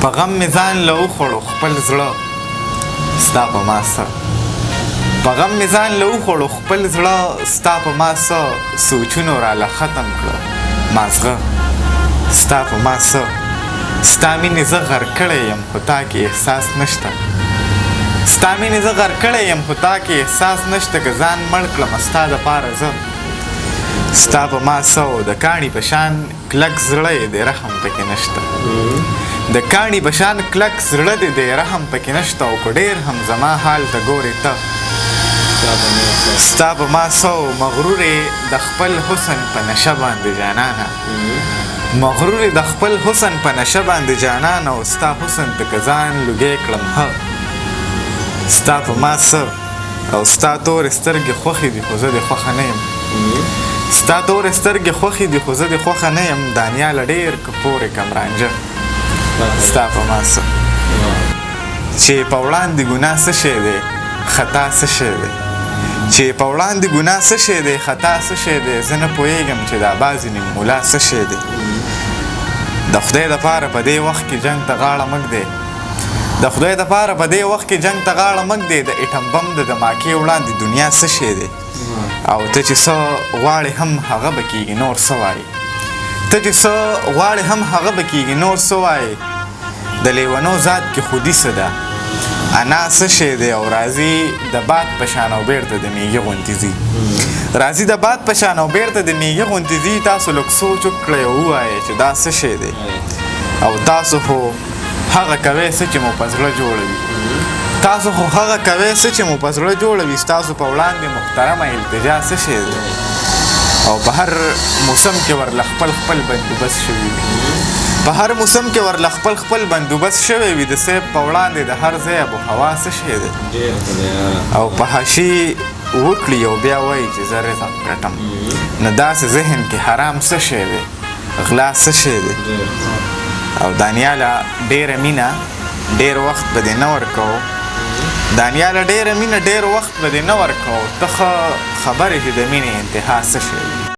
په غم مې ځان له وخوړو خپل زړه ستا په ما څه په غم مې ځان له وخوړو خپل زړه ستا په ما څه سوچونو راله ختم کړه مازغه ستا په ما څه ستا مینې زه غر کړی یم خو تا کې احساس نشته ستا مینې زه غر کړی یم خو تا کې احساس نشته که ځان مړ کړم ستا دپاره زه ستا په ما څه و د کاڼي په شان کلک زړه یې د رحم پکې نشته د کاڼي په شان کلک زړه دې د رحم پکې نشته او که ډېر هم زما حال ته ګورې ته ستا په ما څه و مغرور د خپل حسن په نشه باندې جانانه مغرور د خپل حسن په نشه باندې جانانه او ستا حسن ته که ځان لوګی کړم ه ستا په ما څه او ستا تورې سترګې خوښې دي خو زه دې خوښه نه یم ستا تورې سترګې خوښې دي خو زه دې خوښه نه یم دانیاله ډېر که پورې کم رانجه ستا په ما څه چې په وړاندې ګناه څه شی دی خطا څه شی دی چې په وړاندې ګناه څه شی دی خطا څه شی دی زه نه پوهېږم چې دا بعضې نیم ملا څه شی دی د خدای دپاره په دې وخت کې جنګ ته غاړه مږ دی د خدای دپاره په دې وخت کې جنګ ته غاړه مږ دی د ایټم بم د دماکې وړاندې دنیا څه شی دی او ته چې څه غواړې هم هغه به کېږي نور څه وایې ته چې څه غواړې هم هغه به کېږي نور څه وایې د لیونو ذات کې خودي څه ده انا څه شی دی او راځي د باد په شان او بیرته د میږي غوندې ځي راځي د باد په شان او بیرته د میږي غوندې ځي تاسو لږ سوچ وکړئ او ووایئ چې دا څه شی دی او تاسو خو هغه کوئ څه چې مو په زړه جوړوي تاسو خو هغه کوئ څه چې مو په زړه جوړوي ستاسو په وړاندې محترمه التجا څه شی دی او په هر موسم کې ورله خپل خپل بندوبست شوي وي په هر موسم کې ورله خپل خپل بندوبست شوی وي د صیب په وړاندې د هر ځای ابو هوا څه شی دی او په حاشي وکړي او بیا وایي چې زه رزق ګټم نو داسې ذهن کې حرام څه شی دی غلا څه شی دی او دانیاله ډېره مینه ډېر وخت به دې نه ورکوو دانیاله ډېره مینه ډېر وخت به دې نه ورکوو ته ښه خبرې چې د مینې انتها څه شی